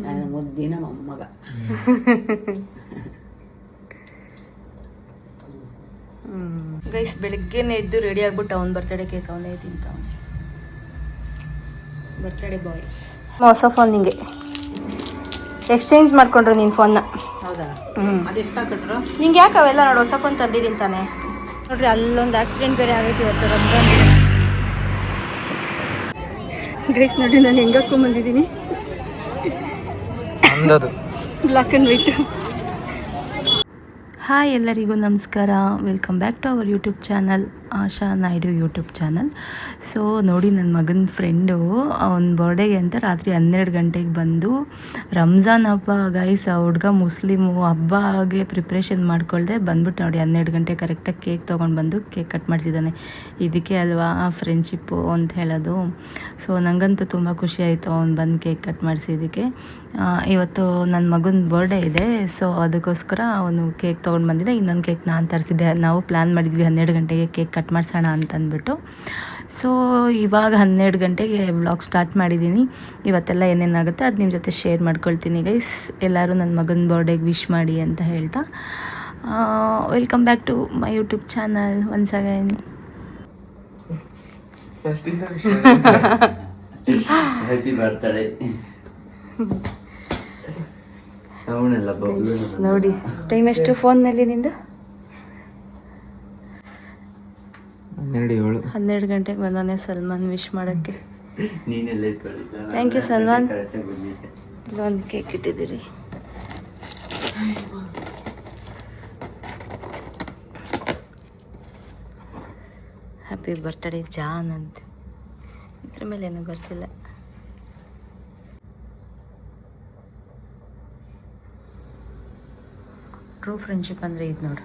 ನಾನು ಮುದ್ದಿನ ಮೊಮ್ಮಗ. ಗೈಸ್ ಬೆಳಗ್ಗೆನೇ ಎದ್ದು ರೆಡಿ ಆಗ್ಬಿಟ್ಟು ಅವ್ನು ಬರ್ತಡೇ ಕೇಕ್ ಅವನೇ ತಿಂತ. Birthday boy. ಹೊಸ ಫೋನ್ ನಿಂಗೆ ಎಕ್ಸ್ಚೇಂಜ್ ಮಾಡ್ಕೊಂಡ್ರು ನಿನ್ನ ಫೋನ್ನ. ಹೌದಾ? ಅದು ಎಷ್ಟು ಹಾಕಿಟ್ರು ನಿಂಗೆ? ಯಾಕೆ ಅವೆಲ್ಲ ನೋಡು, ಹೊಸ ಫೋನ್ ತಂದಿದ್ದೀನಿ ತಾನೆ. ನೋಡ್ರಿ ಅಲ್ಲೊಂದು ಆಕ್ಸಿಡೆಂಟ್ ಬೇರೆ ಆಗೈತಿ ಇವತ್ತು ರಂಜಾನ್. ಗೈಸ್ ನೋಡಿ ನಾನು ಹೆಂಗೆ ಹಾಕೊಂಡ್ಬಂದಿದ್ದೀನಿ, ಬ್ಲ್ಯಾಕ್ ಆ್ಯಂಡ್ ವೈಟ್. ಹಾಯ್ ಎಲ್ಲರಿಗೂ ನಮಸ್ಕಾರ, welcome back to our YouTube channel, Asha Naidu YouTube channel. So ನೋಡಿ, ನನ್ನ ಮಗನ ಫ್ರೆಂಡು ಅವ್ನ ಬರ್ಡೇಗೆ ಅಂತ ರಾತ್ರಿ 12 ಗಂಟೆಗೆ ಬಂದು, ರಂಜಾನ್ ಹಬ್ಬ ಗೈಸ್, ಆ ಹುಡುಗ ಮುಸ್ಲಿಮು, ಹಬ್ಬಗೆ ಪ್ರಿಪ್ರೇಷನ್ ಮಾಡ್ಕೊಳ್ದೆ ಬಂದ್ಬಿಟ್ಟು ನೋಡಿ 12 ಗಂಟೆ ಕರೆಕ್ಟಾಗಿ ಕೇಕ್ ತೊಗೊಂಡು ಬಂದು ಕೇಕ್ ಕಟ್ ಮಾಡ್ತಿದ್ದಾನೆ. ಇದಕ್ಕೆ ಅಲ್ವಾ ಫ್ರೆಂಡ್ಶಿಪ್ಪು ಅಂತ ಹೇಳೋದು. ಸೊ ನನಗಂತೂ ತುಂಬ ಖುಷಿ ಆಯಿತು ಅವ್ನು ಬಂದು ಕೇಕ್ ಕಟ್ ಮಾಡಿಸಿದ್ದಕ್ಕೆ. ಇವತ್ತು ನನ್ನ ಮಗನ ಬರ್ಡೇ ಇದೆ, ಸೊ ಅದಕ್ಕೋಸ್ಕರ ಅವನು ಕೇಕ್ ತೊಗೊಂಡು ಬಂದಿದ್ದೆ. ಇನ್ನೊಂದು ಕೇಕ್ ನಾನು ತರಿಸಿದ್ದೆ. ನಾವು ಪ್ಲ್ಯಾನ್ ಮಾಡಿದ್ವಿ 12 ಗಂಟೆಗೆ ಕೇಕ್ ಕಟ್ ಮಾಡಿಸೋಣ ಅಂತಂದ್ಬಿಟ್ಟು. ಸೊ ಇವಾಗ 12 ಗಂಟೆಗೆ ವ್ಲಾಗ್ ಸ್ಟಾರ್ಟ್ ಮಾಡಿದ್ದೀನಿ. ಇವತ್ತೆಲ್ಲ ಏನೇನಾಗುತ್ತೆ ಅದು ನಿಮ್ಮ ಜೊತೆ ಶೇರ್ ಮಾಡ್ಕೊಳ್ತೀನಿ ಗೈಸ್. ಎಲ್ಲರೂ ನನ್ನ ಮಗನ ಬರ್ಡೇಗೆ ವಿಶ್ ಮಾಡಿ ಅಂತ ಹೇಳ್ತಾ, welcome back to my YouTube channel once again. Happy birthday. ನೋಡಿ ಟೈಮ್ ಎಷ್ಟು ಫೋನ್ನಲ್ಲಿ ನಿಂದು? 12 ಗಂಟೆಗೆ ಬಂದಾನೆ ಸಲ್ಮಾನ್ ವಿಶ್ ಮಾಡೋಕ್ಕೆ. Thank you Salman. ಇಲ್ಲೊಂದು ಕೇಕ್ ಇಟ್ಟಿದ್ದೀರಿ. ಹ್ಯಾಪಿ ಬರ್ತ್ಡೇ ಜಾನ್ ಅಂತ ಇದ್ರ ಮೇಲೆ ಏನೂ ಬರ್ತಿಲ್ಲ. ಟ್ರೂ ಫ್ರೆಂಡ್ಶಿಪ್ ಅಂದರೆ ಇದು ನೋಡು.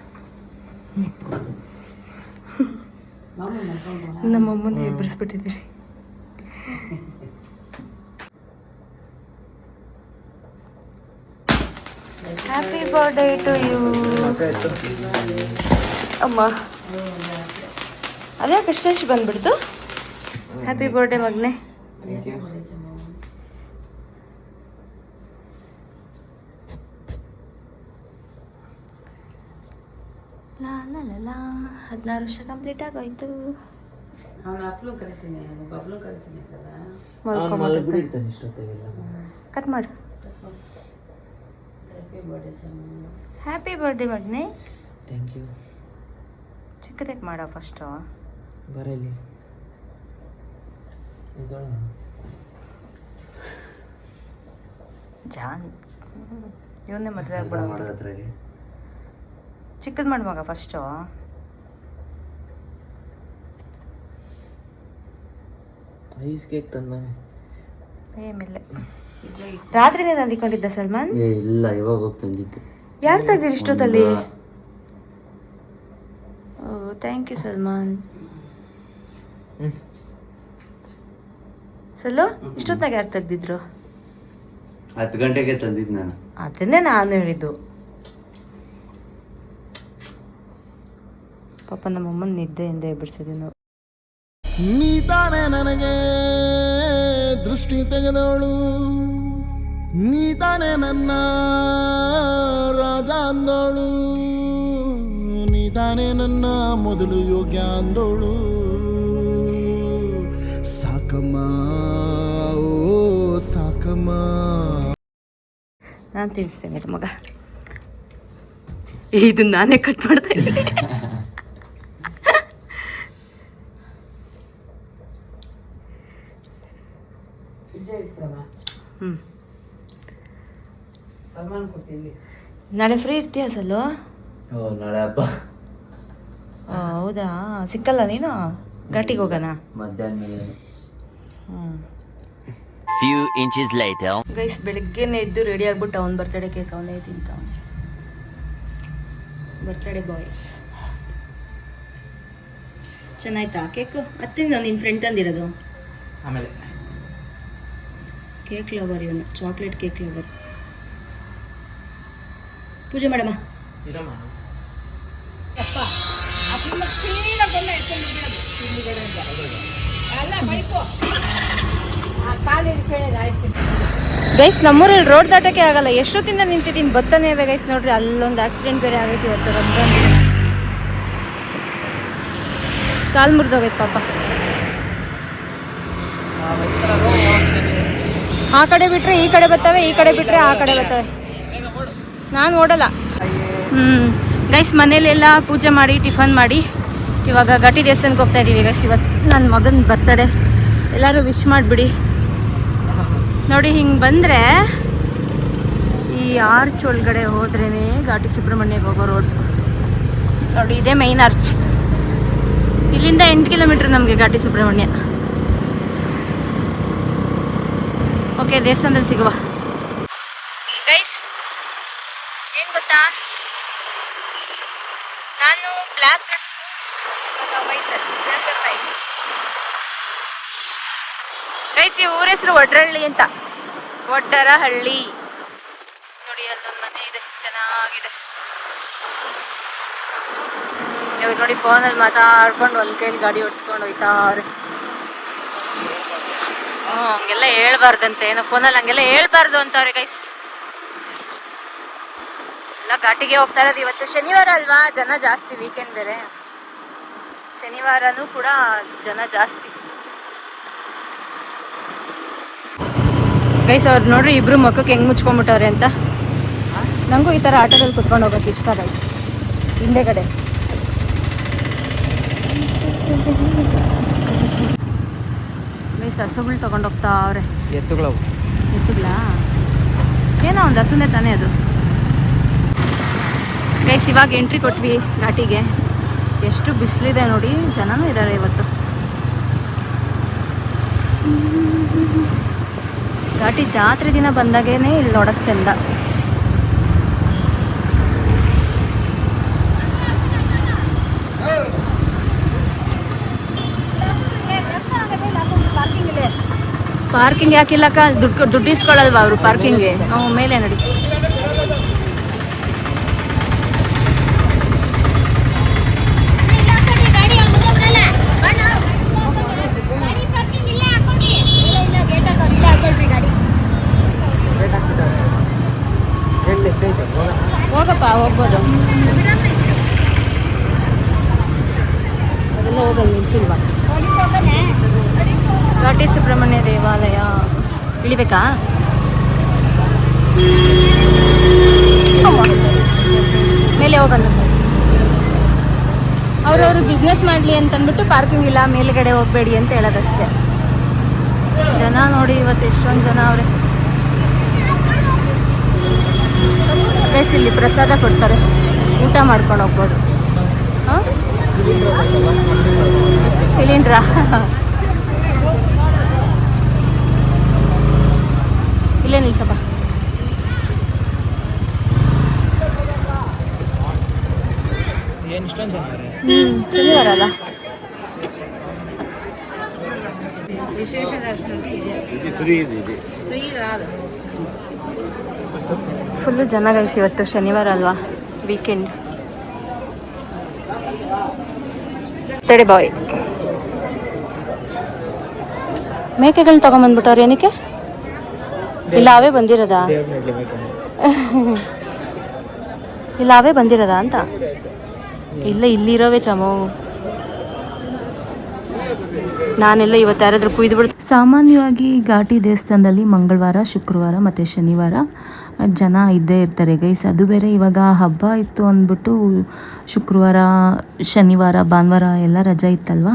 ನಮ್ಮಮ್ಮನ ಎಬ್ಬರಿಸ್ಬಿಟ್ಟಿದ್ದೀರಿ. Happy birthday to you. ಅಮ್ಮ ಅದ್ಯಾಕೆ ಅಷ್ಟೆಷ್ಟು ಬಂದ್ಬಿಡ್ತು? ಹ್ಯಾಪಿ ಬರ್ಡೇ ಮಗನೇ. ಲಾ ಲಾ ಲಾ ಲಾ 16 ವರ್ಷ ಕಂಪ್ಲೀಟ್ ಆಗೋಯ್ತು. ಕಟ್ ಮಾಡು. ಹ್ಯಾಪಿ ಬರ್ಡೇ ಮಗನೇ. Thank you. ಚಿಕ್ಕದಾಗಿ ಮಾಡೋ ಫಸ್ಟು. ಬರಲಿ ಜಾನ್ ಇವನ್ನೇ ಮದುವೆ ಆಗ್ಬಿಡೋ. ಚಿಕ್ಕದು ಮಾಡು ಮಗ ಫಸ್ಟು. Ice cake ತಂದಾನೆ. ಮೇಲೆ ರಾತ್ರಿನೇ ತಂದಿಕೊಂಡಿದ್ದ ಸಲ್ಮಾನ್? ಇಲ್ಲ, ಇವಾಗ ಹೋಗಿ ತಂದಿದ್ದು. ಯಾರು ತೆಗ್ದಿರಿ ಇಷ್ಟೊತ್ತಲ್ಲಿ? ಓ ಥ್ಯಾಂಕ್ ಯು ಸಲ್ಮಾನ್. ಸಲ್ಲು ಇಷ್ಟೊತ್ತಾಗ ಯಾರು ತೆಗ್ದಿದ್ರು? 10 ಗಂಟೆಗೆ ತಂದಿದ್ದು ನಾನು. ಅದನ್ನೇ ನಾನು ಹೇಳಿದ್ದು. ಪಾಪ ನಮ್ಮಮ್ಮನ ನಿದ್ದೆಯಿಂದ ಎಬ್ಬಿಡ್ಸಿದ್ವಿ ನಾವು. ನೀ ತಾನೇ ನನಗೆ ದೃಷ್ಟಿ ತೆಗೆದವಳು, ನೀ ತಾನೇ ನನ್ನ ರಾಜ ಅಂದೋಳು, ನೀ ತಾನೇ ನನ್ನ ಮೊದಲು ಯೋಗ್ಯ ಅಂದೋಳು. ಸಾಕಮ್ಮ ಓ ಸಾಕಮ್ಮ. ನಾನು ತಿನ್ನಿಸ್ತೇನೆ ಇದು ಮಗ. ಇದು ನಾನೇ ಕಟ್ ಮಾಡ್ತಾ ಇದ್ದೀನಿ. ನಾಳೆ ಫ್ರೀ ಇರ್ತೀಯ ಸಲ್ಲು? ನಾಳೆ ಹಬ್ಬ. ಹೌದಾ? ಸಿಕ್ಕಲ್ಲ ನೀನು? ಘಾಟಿಗೆ ಹೋಗೋಣ ಮಧ್ಯಾಹ್ನ. Few inches later. ಗೈಸ್ ಬೆಳಗ್ಗೆನೇ ಎದ್ದು ರೆಡಿ ಆಗ್ಬಿಟ್ಟು ಅವ್ನು ಬರ್ತಡೇ ಕೇಕ್ ಅವನೇ ತಿಂತ. Birthday boy. ಚೆನ್ನಾಯ್ತಾ ಕೇಕ್? ಅತ್ತಿಂದ ನಿನ್ನ ಫ್ರೆಂಡ್ ತಂದಿರೋದು. ಆಮೇಲೆ ಕೇಕ್ ಲವರ್ ಇವನು, ಚಾಕ್ಲೇಟ್ ಕೇಕ್ ಲವರ್. ಪೂಜೆ ಮಾಡಮ್ಮ. ಕಾಲೇಜ್ ಗೈಸ್ ನಮ್ಮೂರಲ್ಲಿ ರೋಡ್ ದಾಟಕ್ಕೆ ಆಗಲ್ಲ, ಎಷ್ಟೊತ್ತಿಂದ ನಿಂತಿದ್ದೀನಿ ಬತ್ತನೇ ಇವೆ ಗೈಸ್. ನೋಡ್ರಿ ಅಲ್ಲೊಂದು ಆಕ್ಸಿಡೆಂಟ್ ಬೇರೆ ಆಗೈತಿ ಇವತ್ತು. ಕಾಲು ಮುರಿದೋಗೈತೆ ಪಾಪ. ಆ ಕಡೆ ಬಿಟ್ರೆ ಈ ಕಡೆ ಬರ್ತವೆ, ಈ ಕಡೆ ಬಿಟ್ರೆ ಆ ಕಡೆ ಬರ್ತವೆ. ನಾನು ಓಡಲ್ಲ. ಗೈಸ್ ಮನೇಲೆಲ್ಲ ಪೂಜೆ ಮಾಡಿ ಟಿಫನ್ ಮಾಡಿ ಇವಾಗ ಘಾಟಿ ದೇವಸ್ಥಾನಕ್ಕೆ ಹೋಗ್ತಾ ಇದ್ದೀವಿ ಗೈಸ್. ಇವತ್ತು ನನ್ನ ಮಗನ ಬರ್ತಡೆ, ಎಲ್ಲರೂ ವಿಶ್ ಮಾಡಿಬಿಡಿ. ನೋಡಿ ಹಿಂಗೆ ಬಂದರೆ ಈ ಆರ್ಚ್ ಒಳಗಡೆ ಹೋದ್ರೇ ಘಾಟಿ ಸುಬ್ರಹ್ಮಣ್ಯಕ್ಕೆ ಹೋಗೋ ರೋಡ್. ನೋಡಿ ಇದೇ ಮೈನ್ ಆರ್ಚ್. ಇಲ್ಲಿಂದ 8 ಕಿಲೋಮೀಟ್ರ್ ನಮಗೆ ಘಾಟಿ ಸುಬ್ರಹ್ಮಣ್ಯ. ಓಕೆ, ದೇವಸ್ಥಾನದಲ್ಲಿ ಸಿಗುವ ಗೈಸ್. ಏನು ಗೊತ್ತಾ, ನಾನು black dress white dress guys. ಈ ಊರ ಹೆಸರು ಒಡ್ರಹಳ್ಳಿ ಅಂತ, ಒಡ್ಡರಹಳ್ಳಿ. ನೋಡಿ ಅಲ್ಲೊಂದು ಮನೆ ಇದೆ, ಚೆನ್ನಾಗಿದೆ. ಇವಾಗ ನೋಡಿ ಫೋನಲ್ಲಿ ಮಾತಾಡ್ಕೊಂಡು ಒಂದು ಕೈಲಿ ಗಾಡಿ ಓಡಿಸ್ಕೊಂಡು ಹೋಯ್ತಾರೆ. ಹಂಗೆಲ್ಲ ಹೇಳ್ಬಾರ್ದಂತೆ, ಏನೋ ಫೋನಲ್ಲಿ ಹಂಗೆಲ್ಲ ಹೇಳ್ಬಾರ್ದು ಅಂತವ್ರೆ ಗೈಸ್. ಎಲ್ಲ ಘಾಟಿಗೆ ಹೋಗ್ತಾ ಇರೋದು. ಇವತ್ತು ಶನಿವಾರ ಅಲ್ವಾ, ಜನ ಜಾಸ್ತಿ. ವೀಕೆಂಡ್ ಬೇರೆ, ಶನಿವಾರನೂ ಕೂಡ ಜನ ಜಾಸ್ತಿ ಗೈಸ್. ಅವ್ರು ನೋಡ್ರಿ ಇಬ್ರು ಮಕ್ಕಕ್ಕೆ ಹೆಂಗೆ ಮುಚ್ಕೊಂಡ್ಬಿಟ್ಟವ್ರೆ ಅಂತ. ನನಗೂ ಈ ಥರ ಆಟೋದಲ್ಲಿ ಕುತ್ಕೊಂಡು ಹೋಗೋಕೆ ಇಷ್ಟ ಗೈಸ್. ಹಿಂದೆ ಕಡೆ ಗೈಸ್ ಹಸುಗಳು ತೊಗೊಂಡೋಗ್ತಾ ಅವ್ರೆ. ಎತ್ತುಗಳಾ? ಏನೋ ಒಂದು ಹಸುನೇ ತಾನೇ ಅದು ಗೈಸ್. ಇವಾಗ ಎಂಟ್ರಿ ಕೊಟ್ವಿ ಘಾಟಿಗೆ. ಎಷ್ಟು ಬಿಸಿಲಿದೆ ನೋಡಿ, ಜನನೂ ಇದ್ದಾರೆ ಇವತ್ತು. ಘಾಟಿ ಜಾತ್ರೆ ದಿನ ಬಂದಾಗೇನೆ ಇಲ್ಲಿ ನೋಡೋಕ್ಕೆ ಚೆಂದ. ಪಾರ್ಕಿಂಗ್ ಯಾಕಿಲ್ಲಕ್ಕ? ದುಡ್ಡು ಇಸ್ಕೊಳ್ಳಲ್ವಾ ಅವರು ಪಾರ್ಕಿಂಗ್ಗೆ? ನಾವು ಮೇಲೆ ನೋಡಿ. ಹೋಗಪ್ಪ, ಹೋಗ್ಬೋದು. ಅದೆಲ್ಲ ಹೋಗಲ್ಲ, ನಿಲ್ಸಿಲ್ವಾ? ಘಾಟಿ ಸುಬ್ರಹ್ಮಣ್ಯ ದೇವಾಲಯ ಇಳಿಬೇಕಾ? ಮೇಲೆ ಹೋಗಲ್ಲ. ಅವ್ರವರು ಬಿಸ್ನೆಸ್ ಮಾಡಲಿ ಅಂತಂದ್ಬಿಟ್ಟು ಪಾರ್ಕಿಂಗ್ ಇಲ್ಲ, ಮೇಲ್ಗಡೆ ಹೋಗಬೇಡಿ ಅಂತ ಹೇಳೋದಷ್ಟೇ. ಜನ ನೋಡಿ ಇವತ್ತು ಎಷ್ಟೊಂದು ಜನ ಅವರೇ ಗೈಸ್. ಇಲ್ಲಿ ಪ್ರಸಾದ ಕೊಡ್ತಾರೆ, ಊಟ ಮಾಡ್ಕೊಂಡು ಹೋಗ್ಬೋದು. ಸಿಲಿಂಡ್ರಾ? ಇಲ್ಲೇ ನಿಲ್ಸಪ್ಪ. ಏನು ಇಷ್ಟೊಂದು ಜನ ಅವರೇ? ಶನಿವಾರ ಅಲ್ಲ, ವಿಶೇಷ ದರ್ಶನ ಫ್ರೀ ಫುಲ್ಲು ಜನ ಗೈಸ್. ಇವತ್ತು ಶನಿವಾರ ಅಲ್ವಾ, ವೀಕೆಂಡ್. ತಡೆ ಬಾಯ್, ಮೇಕೆಗಳನ್ನ ತಗೊಂಬಂದ್ಬಿಟ್ಟವ್ರು ಏನಕ್ಕೆ? ಇಲ್ಲ ಅವೇ ಬಂದಿರೋದಾ? ಇಲ್ಲ ಅವೇ ಬಂದಿರೋದಾ ಅಂತ? ಇಲ್ಲ ಇಲ್ಲಿರೋವೇ ಚಮೋ. ನಾನೆಲ್ಲ ಇವತ್ತು ಯಾರಾದರೂ ಕುಯ್ದು ಬಿಡ್ತು. ಸಾಮಾನ್ಯವಾಗಿ ಘಾಟಿ ದೇವಸ್ಥಾನದಲ್ಲಿ ಮಂಗಳವಾರ, ಶುಕ್ರವಾರ ಮತ್ತು ಶನಿವಾರ ಜನ ಇದ್ದೇ ಇರ್ತಾರೆ ಗೈಸ್. ಅದು ಬೇರೆ ಇವಾಗ ಹಬ್ಬ ಇತ್ತು ಅಂದ್ಬಿಟ್ಟು ಶುಕ್ರವಾರ, ಶನಿವಾರ, ಭಾನುವಾರ ಎಲ್ಲ ರಜೆ ಇತ್ತಲ್ವ,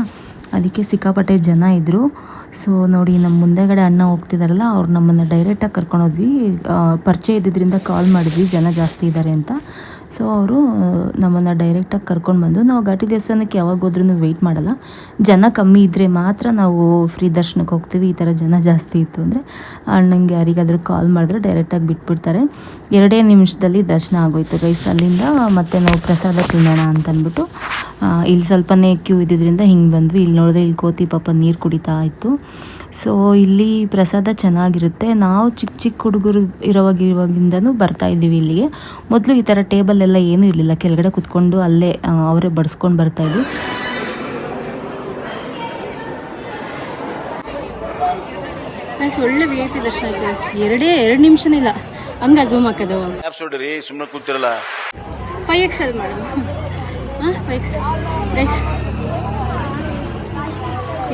ಅದಕ್ಕೆ ಸಿಕ್ಕಾಪಟ್ಟೆ ಜನ ಇದ್ದರು. ಸೊ ನೋಡಿ, ನಮ್ಮ ಮುಂದೆಗಡೆ ಅಣ್ಣ ಹೋಗ್ತಿದ್ದಾರಲ್ಲ, ಅವ್ರು ನಮ್ಮನ್ನು ಡೈರೆಕ್ಟಾಗಿ ಕರ್ಕೊಂಡೋದ್ವಿ. ಪರಿಚಯ ಇದ್ದಿದ್ದರಿಂದ ಕಾಲ್ ಮಾಡಿದ್ವಿ ಜನ ಜಾಸ್ತಿ ಇದ್ದಾರೆ ಅಂತ. ಸೊ ಅವರು ನಮ್ಮನ್ನು ಡೈರೆಕ್ಟಾಗಿ ಕರ್ಕೊಂಡು ಬಂದರು. ನಾವು ಘಾಟಿ ದೇವಸ್ಥಾನಕ್ಕೆ ಯಾವಾಗ ಹೋದ್ರೂ ವೆಯ್ಟ್ ಮಾಡಲ್ಲ. ಜನ ಕಮ್ಮಿ ಇದ್ದರೆ ಮಾತ್ರ ನಾವು ಫ್ರೀ ದರ್ಶನಕ್ಕೆ ಹೋಗ್ತೀವಿ. ಈ ಥರ ಜನ ಜಾಸ್ತಿ ಇತ್ತು ಅಂದರೆ ಅಣ್ಣಂಗೆ ಯಾರಿಗಾದರೂ ಕಾಲ್ ಮಾಡಿದ್ರೆ ಡೈರೆಕ್ಟಾಗಿ ಬಿಟ್ಬಿಡ್ತಾರೆ. 2 ನಿಮಿಷದಲ್ಲಿ ದರ್ಶನ ಆಗೋಯ್ತು ಗೈಸ್. ಅಲ್ಲಿಂದ ಮತ್ತೆ ನಾವು ಪ್ರಸಾದ ತಿನ್ನೋಣ ಅಂತಂದ್ಬಿಟ್ಟು ಇಲ್ಲಿ ಸ್ವಲ್ಪನೇ ಕ್ಯೂ ಇದ್ದಿದ್ದರಿಂದ ಹಿಂಗೆ ಬಂದ್ವಿ. ಇಲ್ಲಿ ನೋಡಿದ್ರೆ ಇಲ್ಲಿ ಕೋತಿ ಪಾಪ ನೀರು ಕುಡಿತಾ ಇತ್ತು. ಸೊ ಇಲ್ಲಿ ಪ್ರಸಾದ ಚೆನ್ನಾಗಿರುತ್ತೆ. ನಾವು ಚಿಕ್ಕ ಹುಡುಗರು ಇರುವಾಗಿಂದನೂ ಬರ್ತಾ ಇದ್ದೀವಿ ಇಲ್ಲಿಗೆ. ಮೊದಲು ಈ ಥರ ಟೇಬಲ್ ಎಲ್ಲ ಏನೂ ಇರಲಿಲ್ಲ, ಕೆಳಗಡೆ ಕುತ್ಕೊಂಡು ಅಲ್ಲೇ ಅವರೇ ಬಡಿಸ್ಕೊಂಡು ಬರ್ತಾಯಿದ್ವಿ. ಗೈಸ್ ಒಳ್ಳೆ VIP ದರ್ಶನ ಆಯ್ತು ಗೈಸ್. 2 ನಿಮಿಷನೇ ಇಲ್ಲ, ಹಂಗ ಝೂಮ್ ಹಾಕೋದು. ಸುಮ್ಮನೆ ಕೂತಿರಲ್ಲ. 5XL ಮಾಡು. 5XL ಗೈಸ್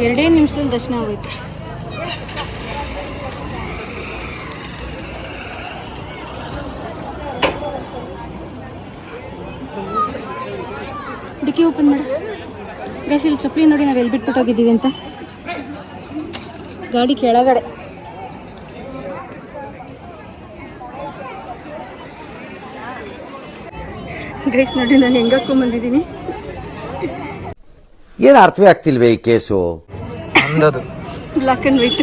2 ನಿಮಿಷದಲ್ಲಿ ದರ್ಶನ ಆಗೋಯ್ತು. ಡಿಕ್ಕಿ ಓಪನ್ ಮಾಡು ಗೈಸ್. ಇಲ್ಲಿ ಚಪ್ಪಲಿ ನೋಡಿ ನಾವು ಎಲ್ಲಿ ಬಿಟ್ಬಿಟ್ಟು ಹೋಗಿದ್ದೀವಿ ಅಂತ. ಗಾಡಿ ಕೆಳಗಡೆ. ಗೈಸ್ ನೋಡಿ ನಾನು ಹೆಂಗೆ ಹಾಕೊಂಡ್ಬಂದಿದ್ದೀನಿ. ಏನು ಅರ್ಥವೇ ಆಗ್ತಿಲ್ವೇ ಈ ಕೇಸು? ಅಂದದು black and white.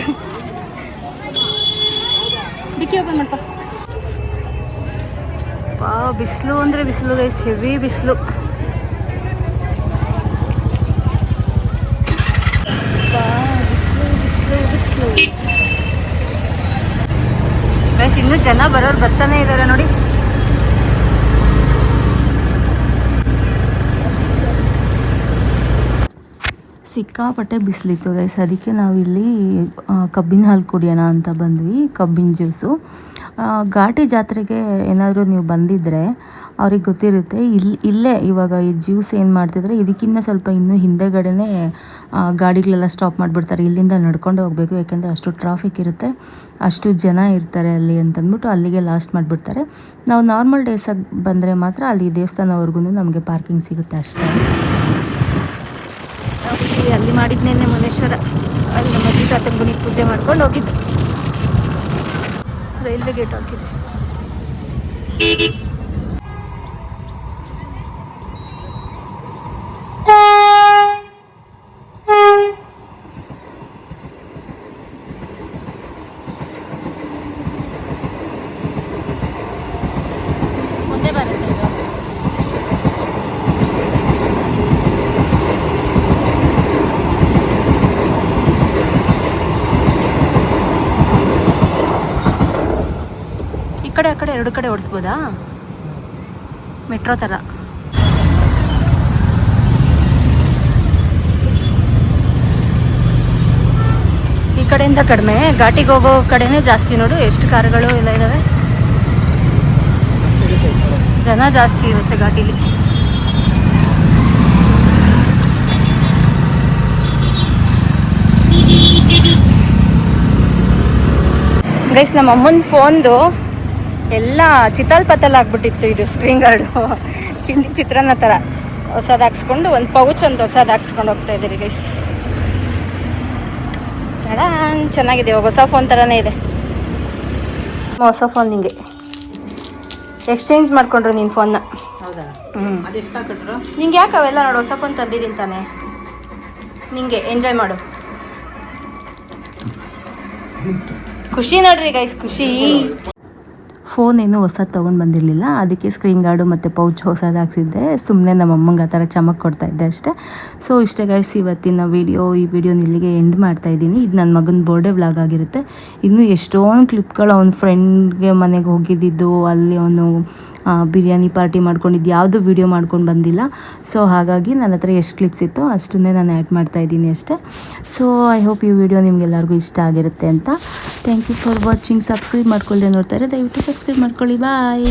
Dicky open ಮಾಡಪ್ಪ. ಬಿಸಿಲು ಅಂದರೆ ಬಿಸಿಲು ಗೈಸ್, ಹೆವಿ ಬಿಸಿಲು. ಗೈಸ್ ಇನ್ನೂ ಜನ ಬರೋರು ಬರ್ತಾನೆ ಇದ್ದಾರೆ ನೋಡಿ. ಸಿಕ್ಕಾಪಟ್ಟೆ ಬಿಸಿಲಿತ್ತು ಗೈಸ್, ಅದಕ್ಕೆ ನಾವಿಲ್ಲಿ ಕಬ್ಬಿನ ಹಾಲು ಕುಡಿಯೋಣ ಅಂತ ಬಂದ್ವಿ. ಕಬ್ಬಿನ ಜ್ಯೂಸು. ಘಾಟಿ ಜಾತ್ರೆಗೆ ಏನಾದರೂ ನೀವು ಬಂದಿದ್ದರೆ ಅವ್ರಿಗೆ ಗೊತ್ತಿರುತ್ತೆ. ಇಲ್ಲೇ ಇವಾಗ ಈ ಜ್ಯೂಸ್ ಏನು ಮಾಡ್ತಿದ್ರೆ ಇದಕ್ಕಿಂತ ಸ್ವಲ್ಪ ಇನ್ನೂ ಹಿಂದೆಗಡೆನೇ ಗಾಡಿಗಳೆಲ್ಲ ಸ್ಟಾಪ್ ಮಾಡಿಬಿಡ್ತಾರೆ. ಇಲ್ಲಿಂದ ನಡ್ಕೊಂಡು ಹೋಗಬೇಕು, ಯಾಕೆಂದರೆ ಅಷ್ಟು ಟ್ರಾಫಿಕ್ ಇರುತ್ತೆ, ಅಷ್ಟು ಜನ ಇರ್ತಾರೆ ಅಲ್ಲಿ ಅಂತಂದ್ಬಿಟ್ಟು ಅಲ್ಲಿಗೆ ಲಾಸ್ಟ್ ಮಾಡಿಬಿಡ್ತಾರೆ. ನಾವು ನಾರ್ಮಲ್ ಡೇಸಾಗಿ ಬಂದರೆ ಮಾತ್ರ ಅಲ್ಲಿ ದೇವಸ್ಥಾನವರೆಗೂ ನಮಗೆ ಪಾರ್ಕಿಂಗ್ ಸಿಗುತ್ತೆ ಅಷ್ಟೇ. ಅಲ್ಲಿ ಮಾಡಿದ್ನೇನೆ ಮುನೇಶ್ವರ, ಅಲ್ಲಿ ನಮ್ಮ ಅಜ್ಜಿ ತಾತನ ಗುಣಿಗೆ ಪೂಜೆ ಮಾಡ್ಕೊಂಡು ಹೋಗಿದ್ದು. ರೈಲ್ವೆ ಗೇಟ್ ಹಾಕಿದೆ. ಮುಂದೆ ಬರುತ್ತೆ ಇದು. ಆ ಕಡೆ 2 ಕಡೆ ಓಡಿಸ್ಬೋದಾ? ಮೆಟ್ರೋ ಥರ. ಈ ಕಡೆಯಿಂದ ಕಡಿಮೆ, ಘಾಟಿಗೆ ಹೋಗೋ ಕಡೆನೇ ಜಾಸ್ತಿ. ನೋಡು ಎಷ್ಟು ಕಾರುಗಳು ಎಲ್ಲ ಇದ್ದಾವೆ. ಜನ ಜಾಸ್ತಿ ಇರುತ್ತೆ ಘಾಟಿಲಿ. ಗೈಸ್ ನಮ್ಮ ಅಮ್ಮನ ಫೋನ್ದು ಎಲ್ಲ ಚಿತ್ತಲ್ ಪತ್ತಲ್ ಆಗ್ಬಿಟ್ಟಿತ್ತು. ಇದು ಸ್ಕ್ರೀನ್ ಗಾರ್ಡು ಚಿಂದಿ ಚಿತ್ರಾನ್ನ ಥರ ಹೊಸದು ಹಾಕ್ಸ್ಕೊಂಡು ಒಂದು ಪೌಚ್ ಒಂದು ಹೊಸದು ಹಾಕ್ಸ್ಕೊಂಡು ಹೋಗ್ತಾ ಇದ್ದೀರಿ ಗೈಸ್. ಚೆನ್ನಾಗಿದೆ, ಹೊಸ ಫೋನ್ ಥರನೇ ಇದೆ. ಹೊಸ ಫೋನ್ ನಿಂಗೆ ಎಕ್ಸ್ಚೇಂಜ್ ಮಾಡ್ಕೊಂಡ್ರು ನೀನು ಫೋನ್ನ. ಹೌದಾ? ನಿಂಗೆ ಯಾಕೆ ಅವೆಲ್ಲ ನೋಡು, ಹೊಸ ಫೋನ್ ತಂದಿದ್ದೀನಿ ತಾನೆ, ನಿಂಗೆ ಎಂಜಾಯ್ ಮಾಡು. ಖುಷಿ ನೋಡ್ರಿ ಗೈಸ್, ಖುಷಿ. ಫೋನ್ ಏನು ಹೊಸದು ತೊಗೊಂಡು ಬಂದಿರಲಿಲ್ಲ, ಅದಕ್ಕೆ ಸ್ಕ್ರೀನ್ ಗಾರ್ಡು ಮತ್ತು ಪೌಚ್ ಹೊಸದು ಹಾಕ್ಸಿದ್ದೆ. ಸುಮ್ಮನೆ ನಮ್ಮ ಅಮ್ಮಂಗೆ ಆ ಥರ ಚಮಕ್ ಕೊಡ್ತಾ ಇದ್ದೆ ಅಷ್ಟೇ. ಸೊ ಇಷ್ಟೇ ಗೈಸ್ ಇವತ್ತಿನ ಈ ವಿಡಿಯೋನ ಇಲ್ಲಿಗೆ ಎಂಡ್ ಮಾಡ್ತಾಯಿದ್ದೀನಿ. ಇದು ನನ್ನ ಮಗನ ಬರ್ಡೇ ವ್ಲಾಗ್ ಆಗಿರುತ್ತೆ. ಇನ್ನೂ ಎಷ್ಟೊಂದು ಕ್ಲಿಪ್ಗಳು ಅವ್ನ ಫ್ರೆಂಡ್ಗೆ ಮನೆಗೆ ಹೋಗಿದ್ದಿದ್ದು, ಅಲ್ಲಿ ಅವನು ಬಿರಿಯಾನಿ ಪಾರ್ಟಿ ಮಾಡ್ಕೊಂಡಿದ್ದು ಯಾವುದು ವೀಡಿಯೋ ಮಾಡ್ಕೊಂಡು ಬಂದಿಲ್ಲ. ಸೊ ಹಾಗಾಗಿ ನನ್ನ ಹತ್ರ ಎಷ್ಟು ಕ್ಲಿಪ್ಸ್ ಇತ್ತೋ ಅಷ್ಟನ್ನೇ ನಾನು ಆ್ಯಡ್ ಮಾಡ್ತಾಯಿದ್ದೀನಿ ಅಷ್ಟೇ. ಸೊ ಐ ಹೋಪ್ ಈ ವಿಡಿಯೋ ನಿಮಗೆಲ್ಲರಿಗೂ ಇಷ್ಟ ಆಗಿರುತ್ತೆ ಅಂತ. Thank you for watching. Subscribe ಮಾಡ್ಕೊಳ್ಳದೆ ನೋಡ್ತಾರೆ, ದಯವಿಟ್ಟು ಸಬ್ಸ್ಕ್ರೈಬ್ ಮಾಡ್ಕೊಳ್ಳಿ. ಬಾಯ್.